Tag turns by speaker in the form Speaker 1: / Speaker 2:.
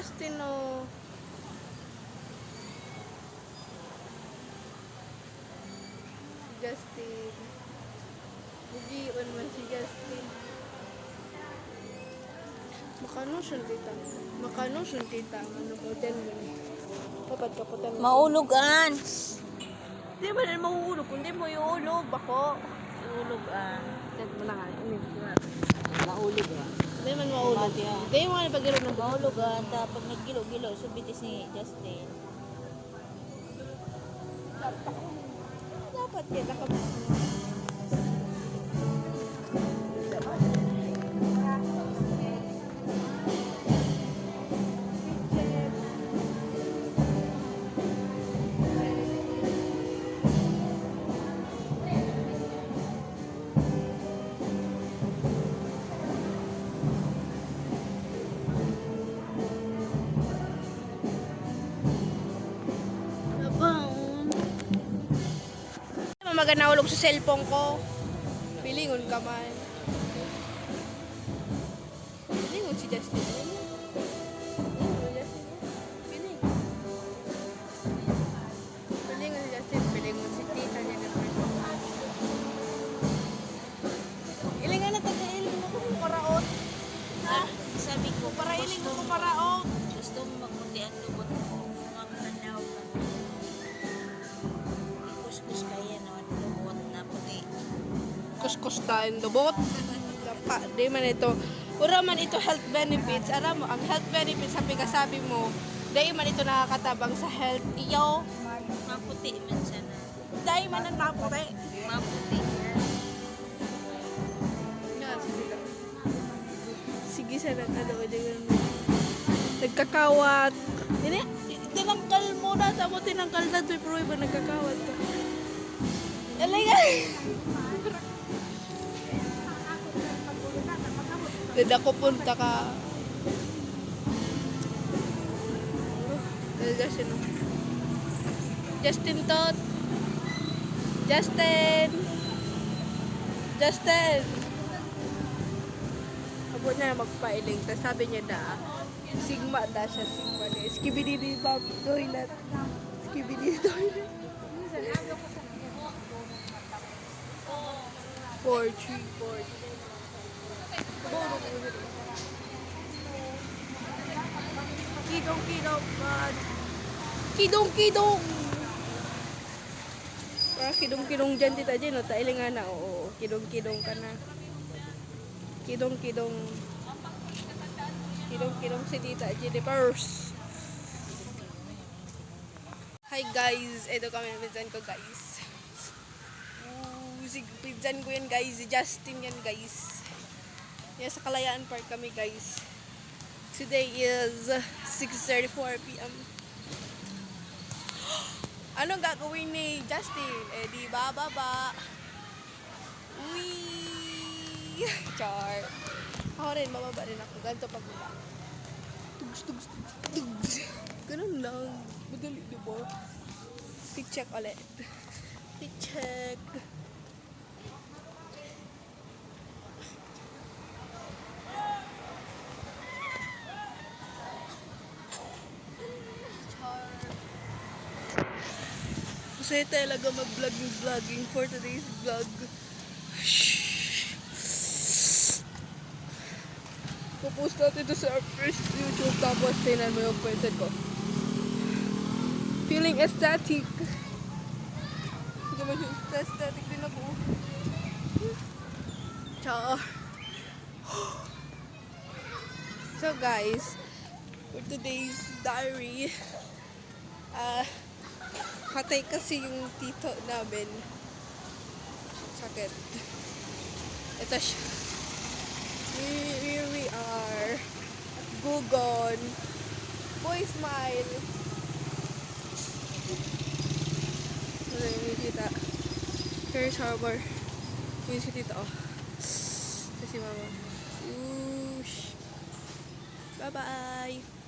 Speaker 1: Justin, oh. Justin. Bugion man si Justin. Makano siya tita. Makano siya tita. Ano ko din mo ni. Kapag kaputan mo.
Speaker 2: Maulugan.
Speaker 1: Hindi mo na mahulog. Kundi mo iulog. Bako.
Speaker 2: Maulugan.
Speaker 1: Tignan mo na nga.
Speaker 2: Maulog
Speaker 1: Hindi man maulog. Hindi mo nga napagilog ng
Speaker 2: Maulugan. Tapos naggilo-gilo. Subitis ni Justin.
Speaker 1: dapat yan. Maga naulog sa cellphone ko. Pilingon ka man. Pilingon si Justin. Pilingon si Justin. Pilingon si tita niya naman. Ilingan na tagailing mo kung paraot. Ha?
Speaker 2: Sabi ko,
Speaker 1: Para iling mo kung paraot.
Speaker 2: gusto mo magputi ang lubot mo. Magkanaw ka. Kuskus kaya naman lubot na puti.
Speaker 1: Kuskus tayong lubot. Di man ito. Ura man ito health benefits. Alam mo, ang health benefits, sabi mo, dahil man ito nakakatabang sa health. Iyo.
Speaker 2: Maputi man siya na.
Speaker 1: Dahil man ang maputi.
Speaker 2: Maputi yan.
Speaker 1: Sige sana ano nagkakawat. Hindi, tinangkal mo na. Tapos tinangkal na ito. Pero iba nagkakawat ka. Alaga. Dada ko punta ka. Justin. Justin Tot. Justin. Justin. Abot na magpailing. Tapos sabi niya na, Sigma da siya. Sigma na. Skibidi bab toilet. Skibidi toilet. 4-3-4. Kidong man. Kidong. Para kidong dyan tita dyan. No? Tailing nga na. Oo. Kidong ka na. Kidong si tita Jennifer's. Hi guys, ito kami ng pinsan ko guys. Si pinsan ko yan guys, si Justin yan guys. Yan sa Kalayaan Park kami guys. Today is 6:34 p.m. Anong gagawin ni Justin? Eh di bababa. Uy! Char. Ako rin, mababa rin ako. Ganito pagbaba. Tugs. Ganun lang. Madali, diba? Pick-check ulit. Pick-check. Char. Masaya talaga mag-vlogging for today's vlog. Pupost natin ito sa our first YouTube, tapos tingnan mo yung content ko. Feeling aesthetic. Hindi naman yung aesthetic din ako. Ciao. So guys, for today's diary, hatay kasi yung tito namin. Sakit. Ito siya. Here we are. Gugon. Boy, smile. Ano yung tita? Here's Harbor. Yung si tita, oh. Si mama. Whoosh. Bye-bye.